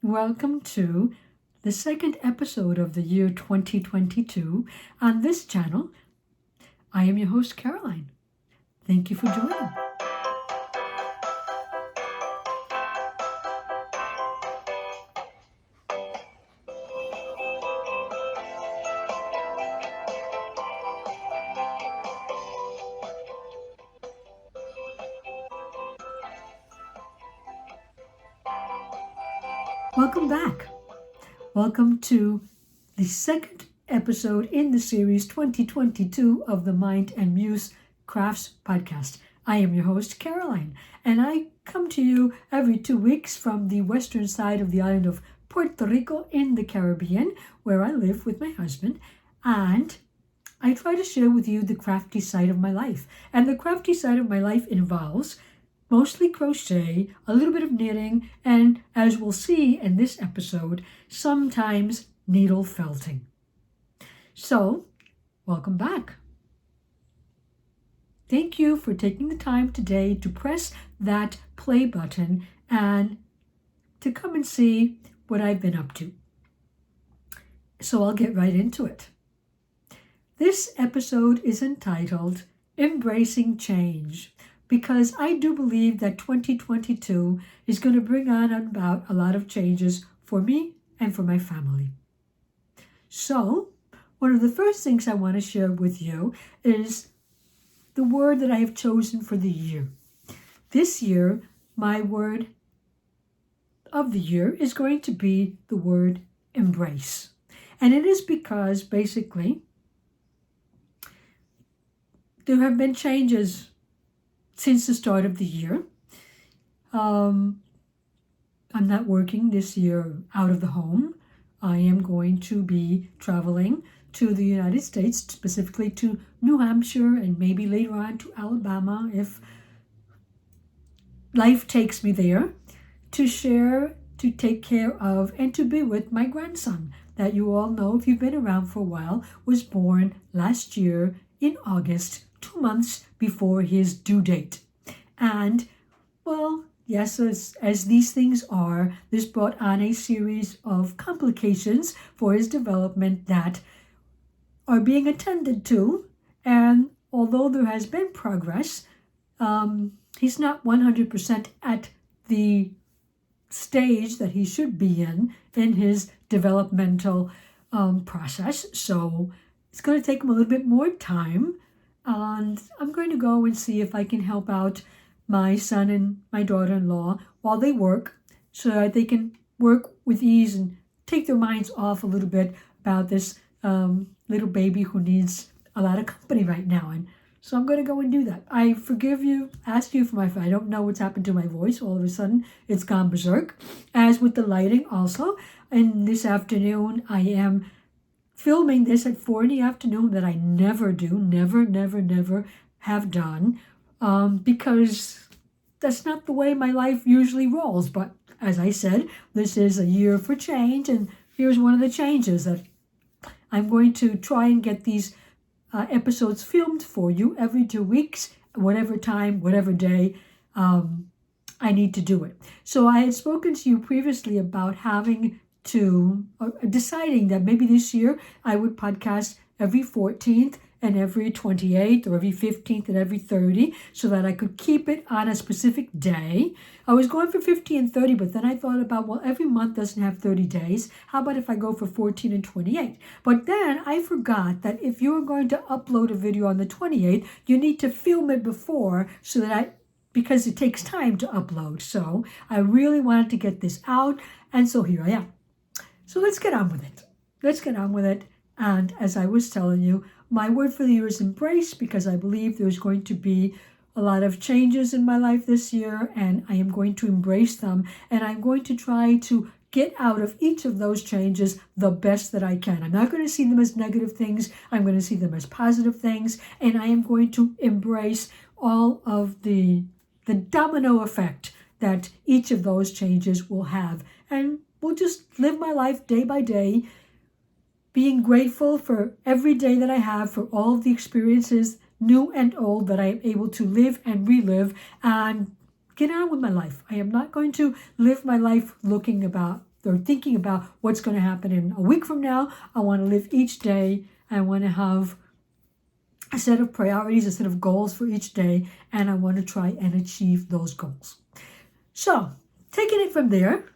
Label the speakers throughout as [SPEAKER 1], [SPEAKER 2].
[SPEAKER 1] Welcome to the second episode of the year 2022 on this channel. I am your host, Caroline. Thank you for joining. Welcome back. Welcome to the second episode in the series 2022 of the Mind and Muse Crafts podcast. I am your host, Caroline, and I come to you every 2 weeks from the western side of the island of Puerto Rico in the Caribbean, where I live with my husband, and I try to share with you the crafty side of my life. And the crafty side of my life involves mostly crochet, a little bit of knitting, and as we'll see in this episode, sometimes needle felting. So, welcome back. Thank you for taking the time today to press that play button and to come and see what I've been up to. So I'll get right into it. This episode is entitled Embracing Change, because I do believe that 2022 is going to bring on about a lot of changes for me and for my family. So, one of the first things I want to share with you is the word that I have chosen for the year. This year, my word of the year is going to be the word embrace. And it is because, basically, there have been changes since the start of the year. I'm not working this year out of the home. I am going to be traveling to the United States, specifically to New Hampshire and maybe later on to Alabama if life takes me there, to share, to take care of, and to be with my grandson that you all know, if you've been around for a while, was born last year in August, 2 months before his due date. And, well, yes, as these things are, this brought on a series of complications for his development that are being attended to. And although there has been progress, he's not 100% at the stage that he should be in his developmental process. So it's going to take him a little bit more time. And I'm going to go and see if I can help out my son and my daughter-in-law while they work so that they can work with ease and take their minds off a little bit about this little baby who needs a lot of company right now. And so I'm going to go and do that. I forgive you, ask you for my, I don't know what's happened to my voice. All of a sudden, it's gone berserk. As with the lighting also. And this afternoon, I am filming this at 4 in the afternoon that I never do, never have done, because that's not the way my life usually rolls. But as I said, this is a year for change, and here's one of the changes that I'm going to try and get these episodes filmed for you every 2 weeks, whatever time, whatever day I need to do it. So I had spoken to you previously about having to deciding that maybe this year I would podcast every 14th and every 28th, or every 15th and every 30, so that I could keep it on a specific day. I was going for 50 and 30, but then I thought about, well, every month doesn't have 30 days. How about if I go for 14 and 28? But then I forgot that if you're going to upload a video on the 28th, you need to film it before so that because it takes time to upload. So I really wanted to get this out, and so here I am. So let's get on with it. And as I was telling you, my word for the year is embrace, because I believe there's going to be a lot of changes in my life this year, and I am going to embrace them. And I'm going to try to get out of each of those changes the best that I can. I'm not going to see them as negative things. I'm going to see them as positive things. And I am going to embrace all of the domino effect that each of those changes will have. And will just live my life day by day, being grateful for every day that I have, for all of the experiences, new and old, that I am able to live and relive and get on with my life. I am not going to live my life looking about or thinking about what's going to happen in a week from now. I want to live each day. I want to have a set of priorities, a set of goals for each day, and I want to try and achieve those goals. So, taking it from there,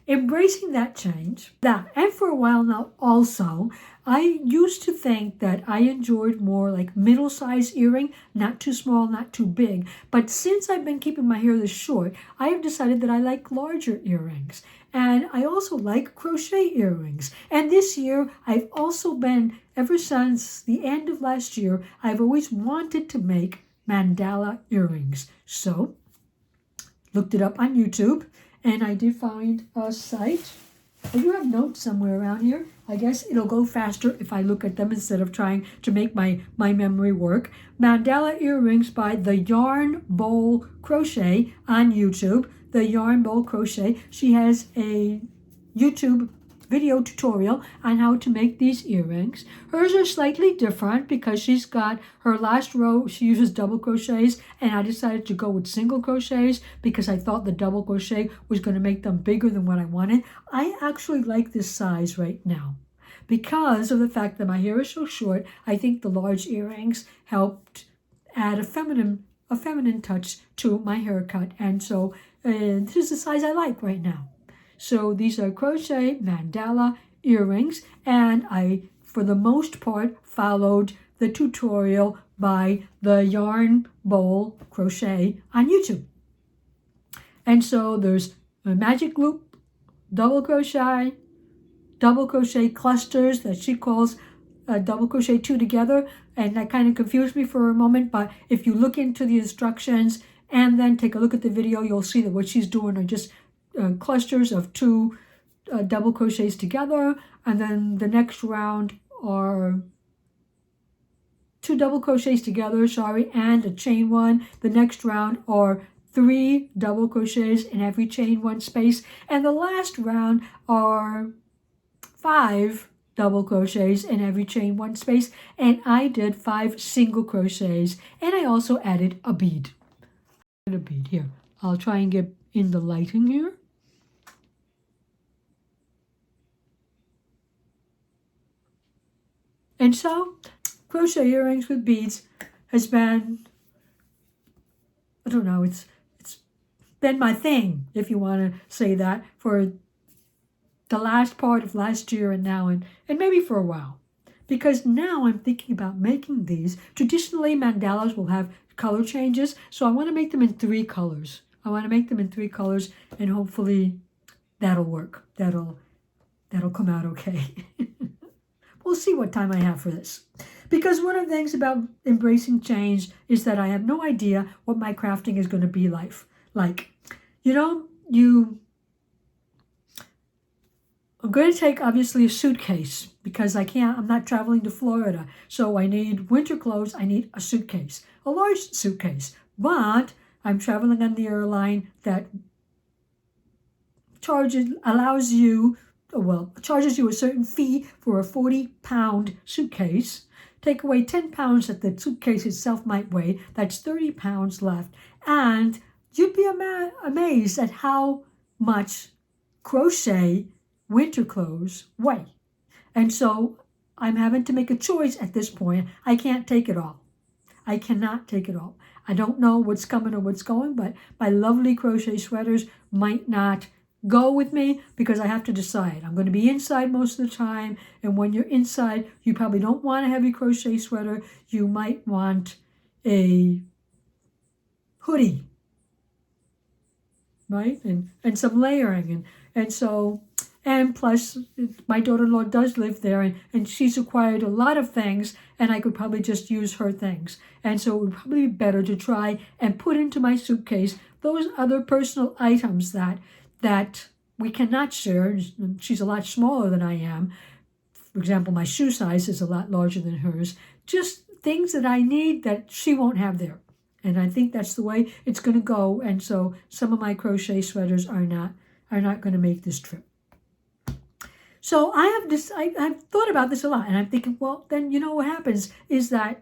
[SPEAKER 1] embracing that change, and for a while now also, I used to think that I enjoyed more like middle-sized earring, not too small, not too big. But since I've been keeping my hair this short, I have decided that I like larger earrings. And I also like crochet earrings. And this year, I've also been, ever since the end of last year, I've always wanted to make mandala earrings. So, looked it up on YouTube, and I did find a site. I do have notes somewhere around here. I guess it'll go faster if I look at them instead of trying to make my memory work. Mandala Earrings by the Yarn Bowl Crochet on YouTube. The Yarn Bowl Crochet. She has a YouTube video tutorial on how to make these earrings. Hers are slightly different because she's got her last row, she uses double crochets, and I decided to go with single crochets because I thought the double crochet was going to make them bigger than what I wanted. I actually like this size right now because of the fact that my hair is so short. I think the large earrings helped add a feminine touch to my haircut, and so this is the size I like right now. So these are crochet mandala earrings, and I, for the most part, followed the tutorial by the Yarn Bowl Crochet on YouTube. And so there's a magic loop, double crochet clusters that she calls double crochet two together, and that kind of confused me for a moment, but if you look into the instructions and then take a look at the video, you'll see that what she's doing are just clusters of two double crochets together, and then the next round are two double crochets together, and a chain one. The next round are 3 double crochets in every chain one space, and the last round are 5 double crochets in every chain one space, and I did 5 single crochets, and I also added a bead. Here. I'll try and get in the lighting here. And so, crochet earrings with beads has been, I don't know, it's been my thing, if you want to say that, for the last part of last year and now, and maybe for a while. Because now I'm thinking about making these. Traditionally, mandalas will have color changes, so I want to make them in 3 colors. And hopefully that'll work. That'll come out okay. We'll see what time I have for this. Because one of the things about embracing change is that I have no idea what my crafting is going to be like. I'm going to take, obviously, a suitcase because I'm not traveling to Florida. So I need winter clothes. I need a suitcase, a large suitcase. But I'm traveling on the airline that charges you a certain fee for a 40-pound suitcase. Take away 10 pounds that the suitcase itself might weigh. That's 30 pounds left. And you'd be amazed at how much crochet winter clothes weigh. And so I'm having to make a choice at this point. I can't take it all. I cannot take it all. I don't know what's coming or what's going, but my lovely crochet sweaters might not go with me because I have to decide. I'm going to be inside most of the time, and when you're inside, you probably don't want a heavy crochet sweater. You might want a hoodie, right? And some layering, and plus, my daughter-in-law does live there, and she's acquired a lot of things, and I could probably just use her things. And so it would probably be better to try and put into my suitcase those other personal items that we cannot share. She's a lot smaller than I am. For example, my shoe size is a lot larger than hers. Just things that I need that she won't have there. And I think that's the way it's going to go. And so some of my crochet sweaters are not going to make this trip. So I've thought about this a lot, and I'm thinking, well, then you know what happens is that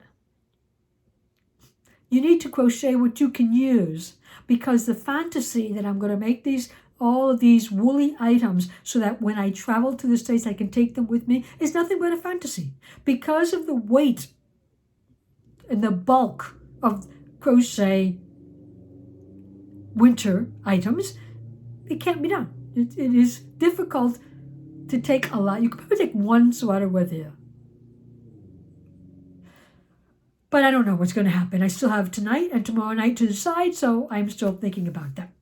[SPEAKER 1] you need to crochet what you can use, because the fantasy that I'm going to make these all of these woolly items so that when I travel to the States, I can take them with me is nothing but a fantasy. Because of the weight and the bulk of crochet winter items, it can't be done. It is difficult to take a lot. You could probably take one sweater with you. But I don't know what's going to happen. I still have tonight and tomorrow night to decide, so I'm still thinking about that.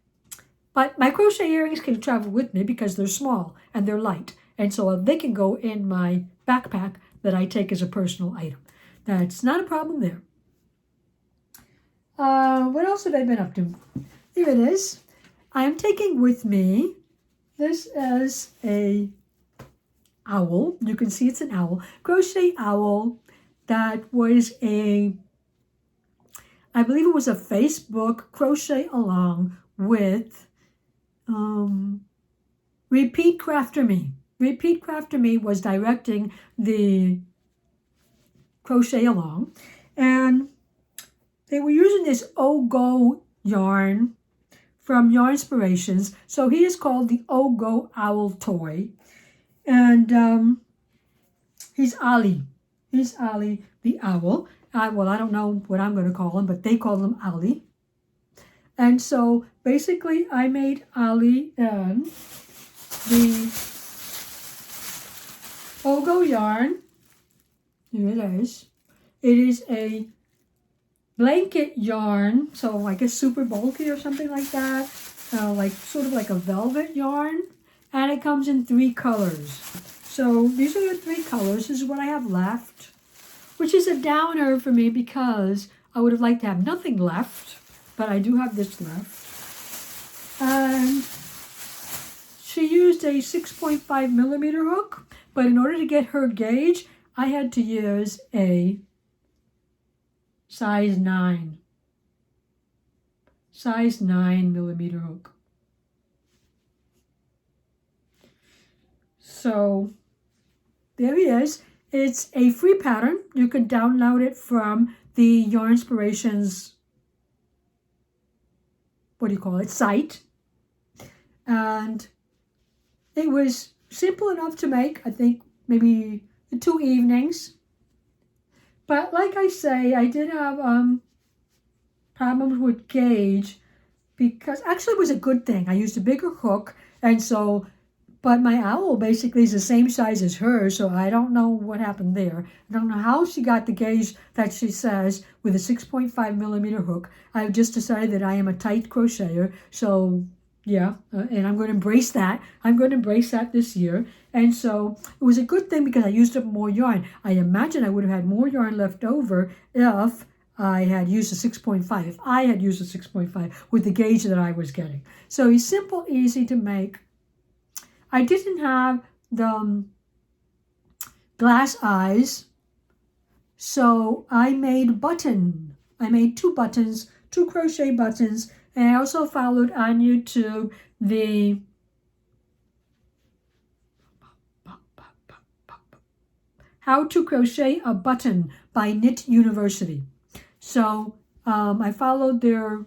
[SPEAKER 1] But my crochet earrings can travel with me because they're small and they're light. And so they can go in my backpack that I take as a personal item. That's not a problem there. What else have I been up to? Here it is. I am taking with me, this is a owl. You can see it's an owl. Crochet owl that was I believe it was a Facebook crochet along with Repeat Crafter Me. Repeat Crafter Me was directing the crochet along, and they were using this Ogo yarn from Yarn Inspirations. So he is called the Ogo Owl Toy, and he's Ali. He's Ali the owl. Well, I don't know what I'm going to call him, but they call him Ali. And so basically I made Ali and the Ogo yarn. Here it is. It is a blanket yarn, so I guess super bulky or something like that. Like sort of like a velvet yarn. And it comes in 3 colors. So these are the 3 colors. This is what I have left, which is a downer for me because I would have liked to have nothing left, but I do have this left. And she used a 6.5 millimeter hook, but in order to get her gauge, I had to use a size 9 millimeter hook. So there he is. It's a free pattern. You can download it from the Yarn Inspirations, site. And it was simple enough to make, I think maybe 2 evenings. But like I say, I did have problems with gauge because actually it was a good thing. I used a bigger hook, and so but my owl basically is the same size as hers, so I don't know what happened there. I don't know how she got the gauge that she says with a 6.5 millimeter hook. I've just decided that I am a tight crocheter, so yeah, and I'm going to embrace that. I'm going to embrace that this year. And so it was a good thing because I used up more yarn. I imagine I would have had more yarn left over if I had used a 6.5, if I had used a 6.5 with the gauge that I was getting. So it's simple, easy to make. I didn't have the glass eyes, so I made a button. I made 2 buttons, 2 crochet buttons, and I also followed on YouTube the How to Crochet a Button by Knit University. So I followed their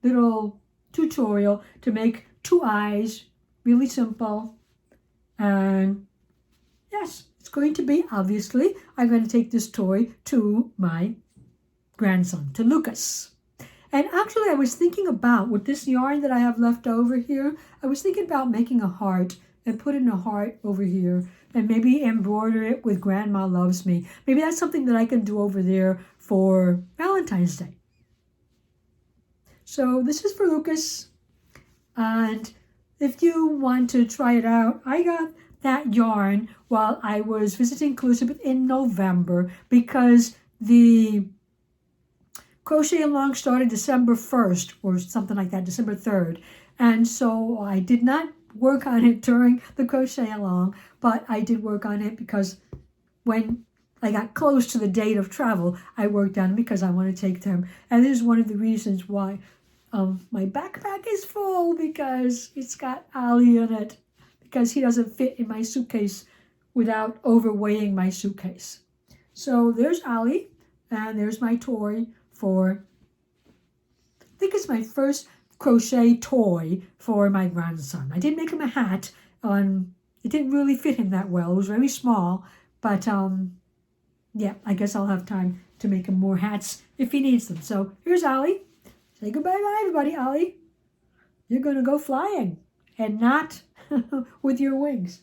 [SPEAKER 1] little tutorial to make 2 eyes. Really simple. And yes, it's going to be, obviously, I'm going to take this toy to my grandson, to Lucas. And actually, I was thinking about, with this yarn that I have left over here, I was thinking about making a heart and putting a heart over here and maybe embroider it with Grandma Loves Me. Maybe that's something that I can do over there for Valentine's Day. So this is for Lucas. And if you want to try it out, I got that yarn while I was visiting Clusive in November because the crochet along started December 1st or something like that, December 3rd. And so I did not work on it during the crochet along, but I did work on it because when I got close to the date of travel, I worked on it because I want to take them. And this is one of the reasons why my backpack is full, because it's got Ali in it, because he doesn't fit in my suitcase without overweighing my suitcase. So there's Ali, and there's my toy for, I think it's my first crochet toy for my grandson. I did make him a hat. It didn't really fit him that well. It was very small, but yeah, I guess I'll have time to make him more hats if he needs them. So here's Ollie. Say goodbye, everybody, Ollie. You're going to go flying and not with your wings.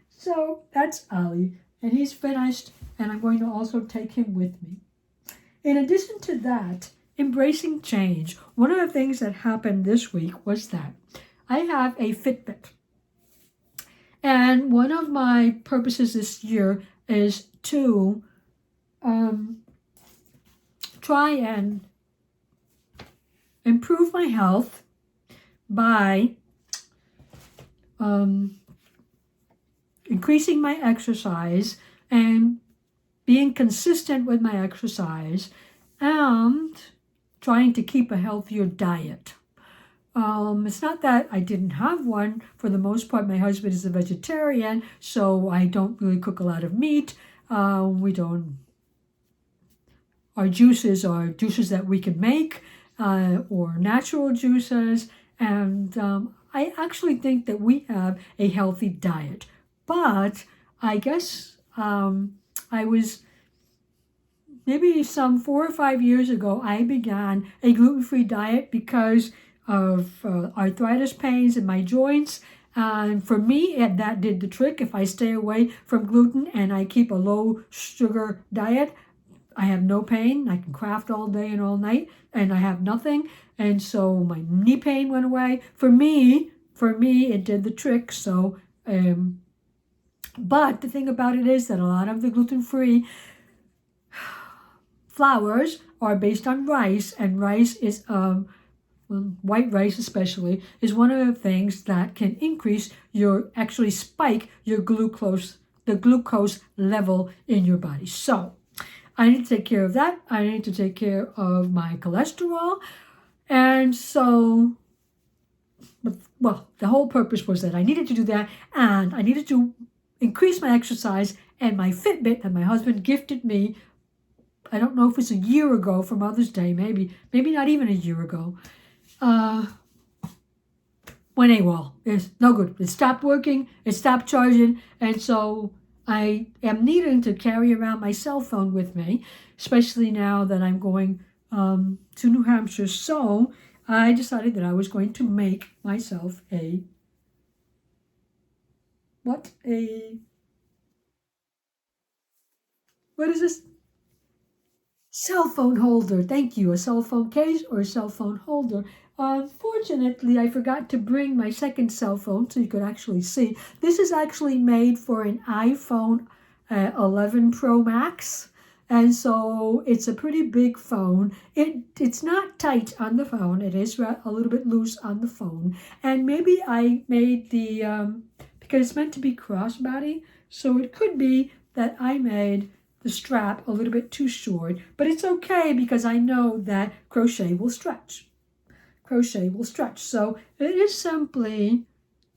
[SPEAKER 1] So that's Ollie, and he's finished, and I'm going to also take him with me. In addition to that, embracing change. One of the things that happened this week was that I have a Fitbit. And one of my purposes this year is to try and improve my health by increasing my exercise and being consistent with my exercise and trying to keep a healthier diet. It's not that I didn't have one. For the most part, my husband is a vegetarian, so I don't really cook a lot of meat. Our juices are juices that we can make, or natural juices, and I actually think that we have a healthy diet. But I guess I was maybe some 4 or 5 years ago, I began a gluten-free diet because of arthritis pains in my joints. And for me, that did the trick. If I stay away from gluten and I keep a low sugar diet, I have no pain. I can craft all day and all night, and I have nothing. And so my knee pain went away. For me, it did the trick. So, but the thing about it is that a lot of the gluten-free flours are based on rice, and rice is white rice especially is one of the things that can spike your the glucose level in your body. So I need to take care of that. I need to take care of my cholesterol. And so, well, the whole purpose was that I needed to do that, and I needed to increase my exercise, and my Fitbit that my husband gifted me, I don't know if it's a year ago for Mother's Day, maybe not even a year ago, went AWOL. It's no good. It stopped working. It stopped charging. And so I am needing to carry around my cell phone with me, especially now that I'm going to New Hampshire. So I decided that I was going to make myself what is this? Cell phone holder. Thank you. A cell phone case or a cell phone holder. Unfortunately, I forgot to bring my second cell phone so you could actually see. This is actually made for an iPhone 11 Pro Max. And so it's a pretty big phone. It's not tight on the phone. It is a little bit loose on the phone. And maybe I made because it's meant to be crossbody. So it could be that I made the strap a little bit too short, but it's okay because I know that crochet will stretch. Crochet will stretch. So it is simply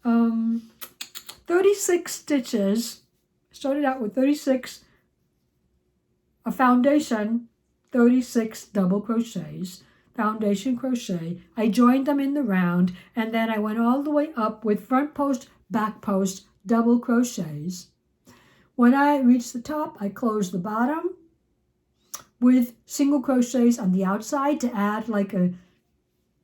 [SPEAKER 1] 36 stitches. Started out with 36, a foundation, 36 double crochets, foundation crochet. I joined them in the round, and then I went all the way up with front post, back post, double crochets. When I reached the top, I closed the bottom with single crochets on the outside to add like a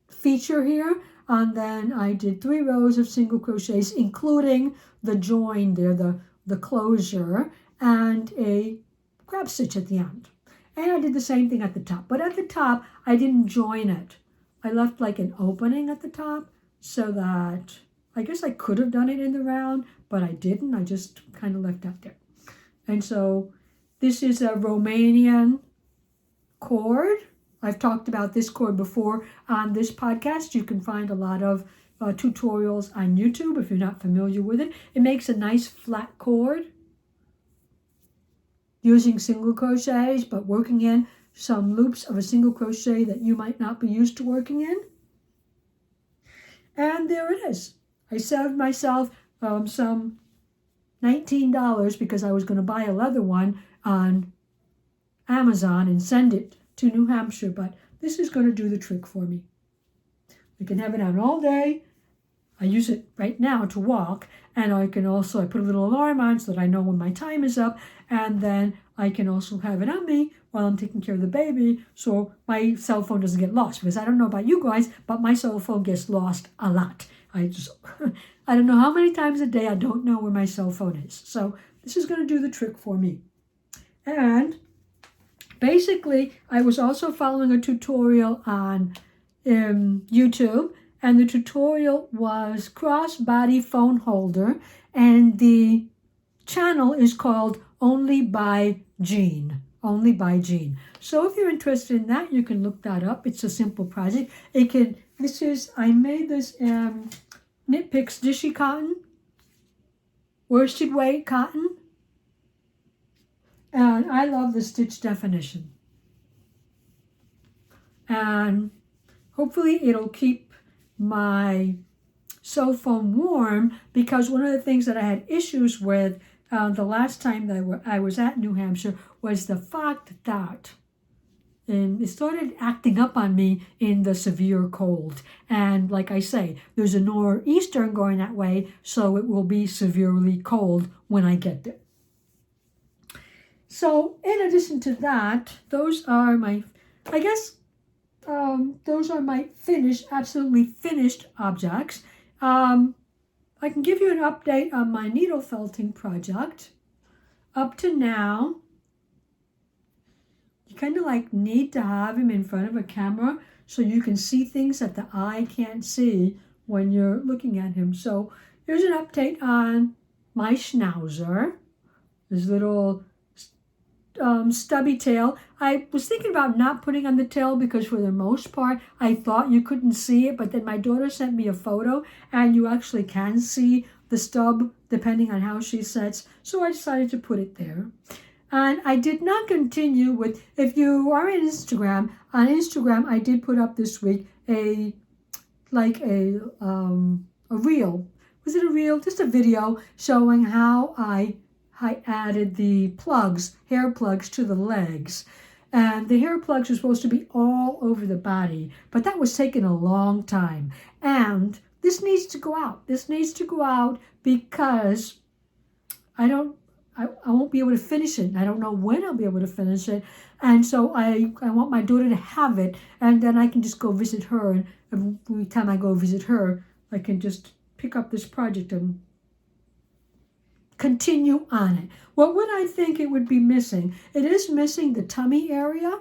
[SPEAKER 1] feature here. And then I did 3 rows of single crochets, including the join there, the closure, and a grab stitch at the end. And I did the same thing at the top. But at the top, I didn't join it. I left like an opening at the top so that I guess I could have done it in the round, but I didn't. I just kind of left that there. And so this is a Romanian cord. I've talked about this cord before on this podcast. You can find a lot of tutorials on YouTube if you're not familiar with it. It makes a nice flat cord using single crochets, but working in some loops of a single crochet that you might not be used to working in. And there it is. I saved myself some $19 because I was going to buy a leather one on Amazon and send it to New Hampshire, but this is going to do the trick for me. I can have it on all day. I use it right now to walk, and I put a little alarm on so that I know when my time is up, and then I can also have it on me while I'm taking care of the baby so my cell phone doesn't get lost, because I don't know about you guys, but my cell phone gets lost a lot. I don't know how many times a day I don't know where my cell phone is. So this is going to do the trick for me. And basically, I was also following a tutorial on YouTube, and the tutorial was crossbody phone holder, and the channel is called Only by Jeanne. Only by Jeanne. So if you're interested in that, you can look that up. It's a simple project. I made this KnitPicks Dishy cotton, worsted weight cotton, and I love the stitch definition. And hopefully it'll keep my cell phone warm, because one of the things that I had issues with the last time that I was at New Hampshire was the fact that it started acting up on me in the severe cold. And like I say, there's a nor'easter going that way, so it will be severely cold when I get there. So in addition to that, those are my absolutely finished objects. I can give you an update on my needle felting project. Up to now, you kind of need to have him in front of a camera so you can see things that the eye can't see when you're looking at him. So here's an update on my schnauzer, his little stubby tail. I was thinking about not putting on the tail because for the most part I thought you couldn't see it, but then my daughter sent me a photo and you actually can see the stub depending on how she sets, so I decided to put it there. And I did not continue with, if you are on Instagram I did put up this week a reel. Was it a reel? Just a video showing how I added the hair plugs to the legs. And the hair plugs are supposed to be all over the body, but that was taking a long time. And this needs to go out. This needs to go out because I won't be able to finish it. I don't know when I'll be able to finish it. And so I want my daughter to have it, and then I can just go visit her. And every time I go visit her, I can just pick up this project and continue on it. What would I think it would be missing? It is missing the tummy area.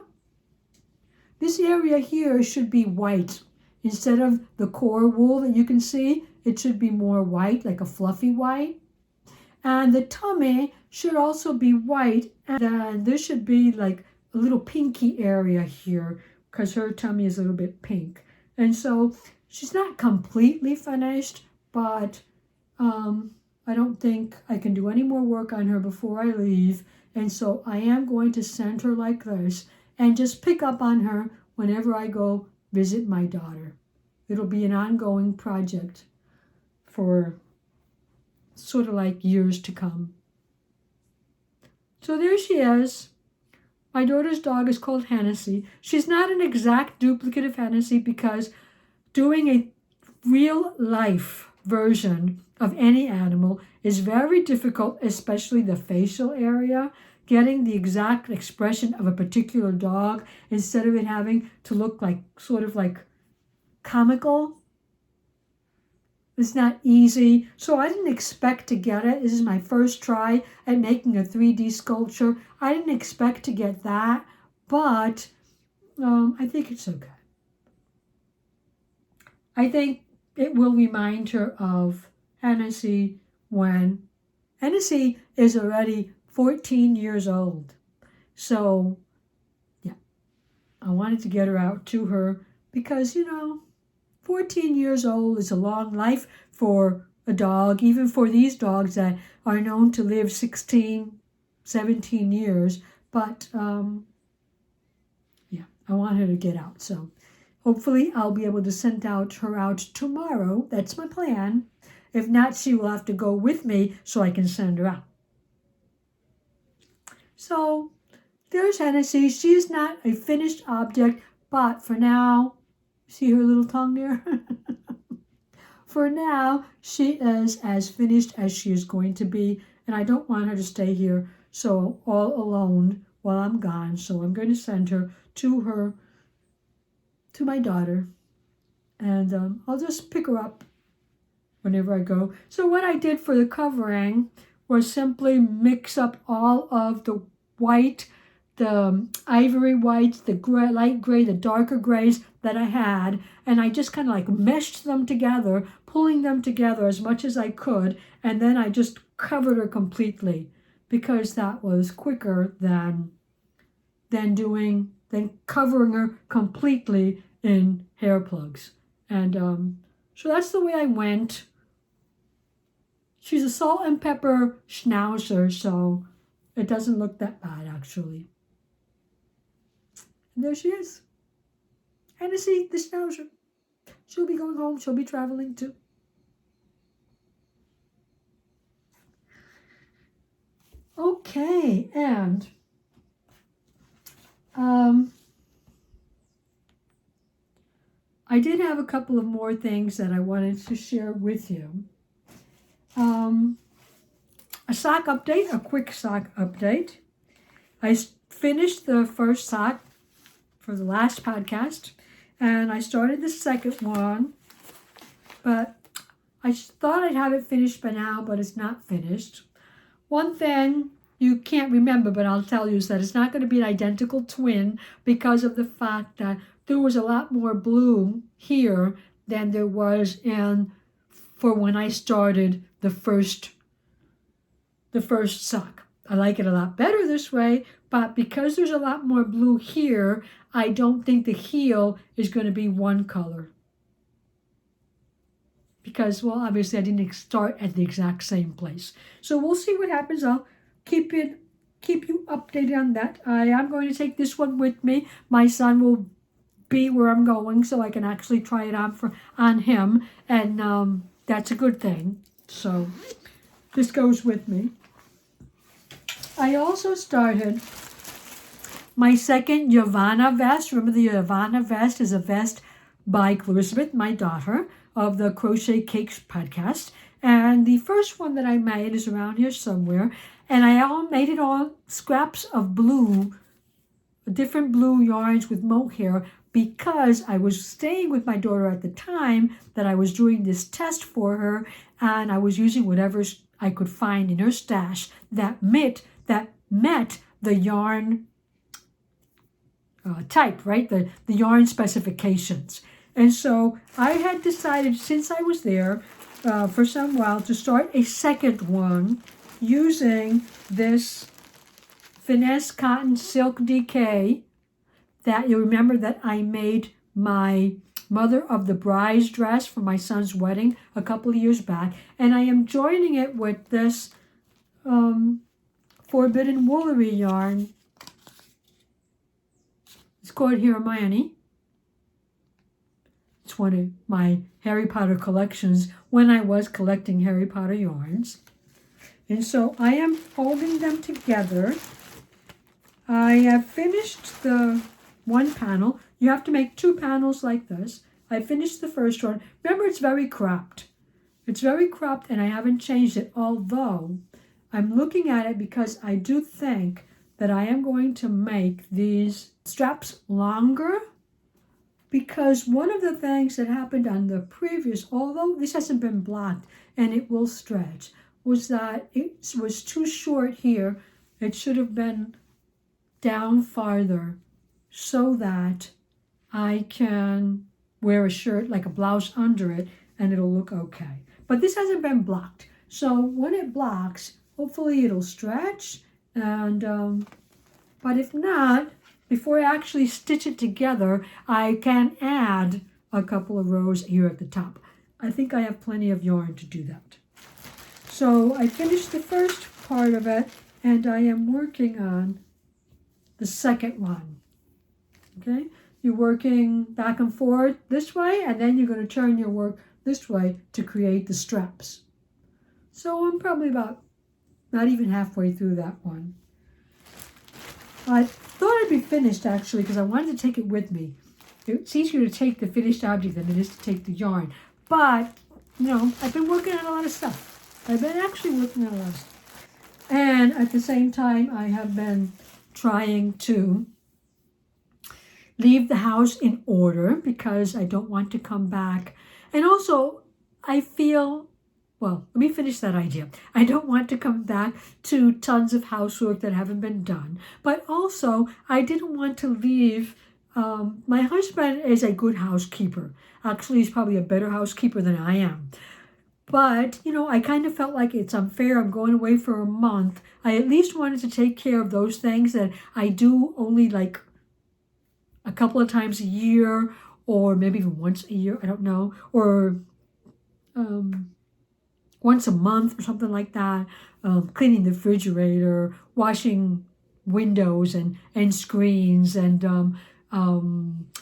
[SPEAKER 1] This area here should be white. Instead of the core wool that you can see, it should be more white, like a fluffy white. And the tummy should also be white. And then there should be like a little pinky area here because her tummy is a little bit pink. And so she's not completely finished, but I don't think I can do any more work on her before I leave. And so I am going to send her like this and just pick up on her whenever I go visit my daughter. It'll be an ongoing project for sort of like years to come. So there she is. My daughter's dog is called Hennessy. She's not an exact duplicate of Hennessy because doing a real life version of any animal is very difficult, especially the facial area. Getting the exact expression of a particular dog instead of it having to look like sort of like comical. It's not easy. So I didn't expect to get it. This is my first try at making a 3D sculpture. I didn't expect to get that, but I think it's okay. I think it will remind her of Hennessy when Hennessy is already 14 years old. So, yeah, I wanted to get her out to her because, 14 years old is a long life for a dog, even for these dogs that are known to live 16, 17 years. But, yeah, I want her to get out. So hopefully I'll be able to send her out tomorrow. That's my plan. If not, she will have to go with me so I can send her out. So there's Hennessy. She's not a finished object, but for now, See her little tongue there? For now, she is as finished as she is going to be, and I don't want her to stay here so all alone while I'm gone. So I'm going to send her to my daughter, and I'll just pick her up whenever I go. So what I did for the covering was simply mix up all of the white, the ivory whites, the gray, light gray, the darker grays that I had, and I just kind of like meshed them together, pulling them together as much as I could, and then I just covered her completely because that was quicker than covering her completely in hair plugs. And so that's the way I went. She's a salt and pepper schnauzer, so it doesn't look that bad actually. And there she is. Hennessy, the schnauzer. She'll be going home. She'll be traveling too. Okay, and I did have a couple of more things that I wanted to share with you. A sock update, a quick sock update. I finished the first sock for the last podcast, and I started the second one, but I thought I'd have it finished by now, but it's not finished. One thing you can't remember, but I'll tell you, is that it's not going to be an identical twin because of the fact that there was a lot more blue here than there was for when I started the first sock. I like it a lot better this way, but because there's a lot more blue here, I don't think the heel is going to be one color. Because, well, obviously I didn't start at the exact same place. So we'll see what happens. I'll keep you updated on that. I am going to take this one with me. My son will be where I'm going, so I can actually try it on him, and that's a good thing. So this goes with me. I also started my second Girvana Vest. Remember, the Girvana Vest is a vest by Elizabeth, my daughter, of the Crochet Cakes podcast. And the first one that I made is around here somewhere. And I made it all scraps of blue, different blue yarns with mohair, because I was staying with my daughter at the time that I was doing this test for her, and I was using whatever I could find in her stash that met the yarn type, right? The yarn specifications. And so I had decided, since I was there for some while, to start a second one using this Finesse Cotton Silk DK that you remember that I made my Mother of the Bride's dress for my son's wedding a couple of years back. And I am joining it with this Forbidden Woolery yarn. It's called Hermione. It's one of my Harry Potter collections when I was collecting Harry Potter yarns. And so I am folding them together. I have finished the one panel. You have to make two panels like this. I finished the first one. Remember, it's very cropped. It's very cropped, and I haven't changed it, although I'm looking at it because I do think that I am going to make these straps longer, because one of the things that happened on the previous, although this hasn't been blocked and it will stretch, was that it was too short here. It should have been down farther so that I can wear a shirt, like a blouse under it, and it'll look okay. But this hasn't been blocked. So when it blocks, hopefully it'll stretch. And but if not, before I actually stitch it together, I can add a couple of rows here at the top. I think I have plenty of yarn to do that. So I finished the first part of it, and I am working on the second one. Okay, you're working back and forth this way, and then you're going to turn your work this way to create the straps. So I'm probably about not even halfway through that one. I thought I'd be finished actually, because I wanted to take it with me. It's easier to take the finished object than it is to take the yarn. But, you know, I've been working on a lot of stuff. I've been actually working on a lot of stuff. And at the same time, I have been trying to leave the house in order because I don't want to come back. And also, I feel, well, let me finish that idea. I don't want to come back to tons of housework that haven't been done. But also, I didn't want to leave. My husband is a good housekeeper. Actually, he's probably a better housekeeper than I am. But, you know, I kind of felt like it's unfair. I'm going away for a month. I at least wanted to take care of those things that I do only like a couple of times a year, or maybe even once a year, I don't know, or once a month or something like that. Cleaning the refrigerator, washing windows and screens, and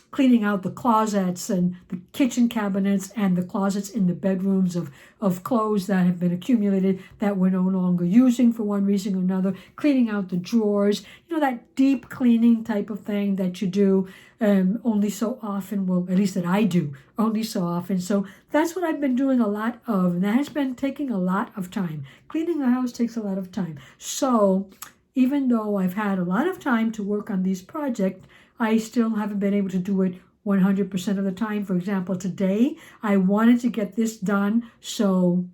[SPEAKER 1] cleaning out the closets and the kitchen cabinets and the closets in the bedrooms of clothes that have been accumulated that we're no longer using for one reason or another, cleaning out the drawers, you know, that deep cleaning type of thing that you do only so often, well, at least that I do only so often. So that's what I've been doing a lot of, and that has been taking a lot of time. Cleaning the house takes a lot of time. So even though I've had a lot of time to work on these projects, I still haven't been able to do it 100% of the time. For example, today, I wanted to get this done, so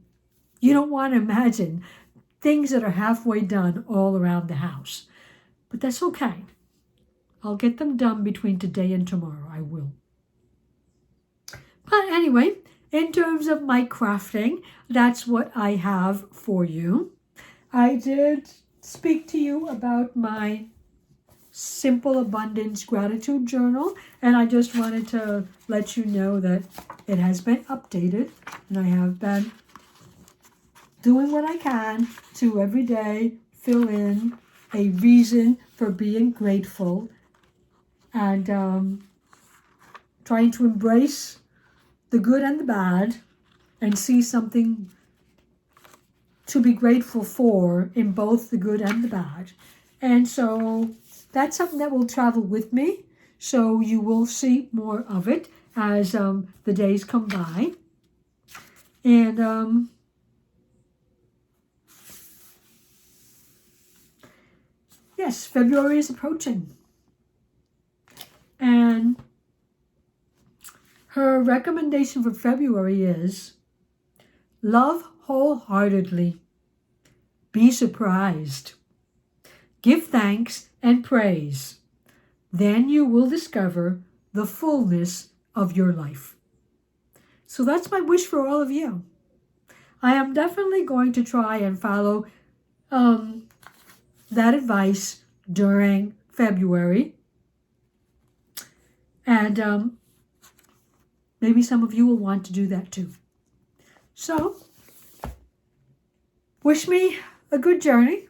[SPEAKER 1] you don't want to imagine things that are halfway done all around the house. But that's okay. I'll get them done between today and tomorrow. I will. But anyway, in terms of my crafting, that's what I have for you. I did speak to you about my Simple Abundance Gratitude Journal, and I just wanted to let you know that it has been updated, and I have been doing what I can to every day fill in a reason for being grateful, and trying to embrace the good and the bad and see something to be grateful for in both the good and the bad. And so that's something that will travel with me, so you will see more of it as the days come by. And yes, February is approaching. And her recommendation for February is love wholeheartedly, be surprised, give thanks and praise. Then you will discover the fullness of your life. So that's my wish for all of you. I am definitely going to try and follow that advice during February. And maybe some of you will want to do that too. So, wish me a good journey.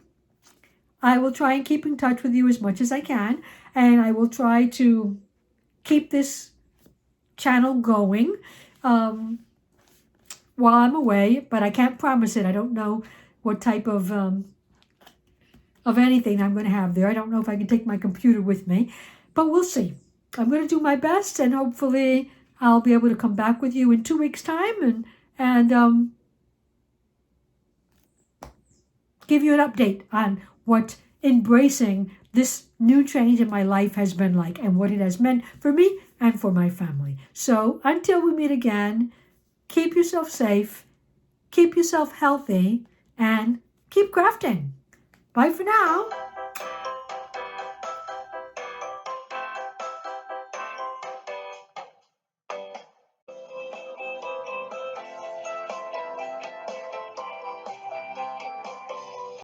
[SPEAKER 1] I will try and keep in touch with you as much as I can, and I will try to keep this channel going while I'm away, but I can't promise it. I don't know what type of anything I'm going to have there. I don't know if I can take my computer with me, but we'll see. I'm going to do my best, and hopefully I'll be able to come back with you in 2 weeks' time and give you an update on what embracing this new change in my life has been like and what it has meant for me and for my family. So until we meet again, keep yourself safe, keep yourself healthy, and keep crafting. Bye for now.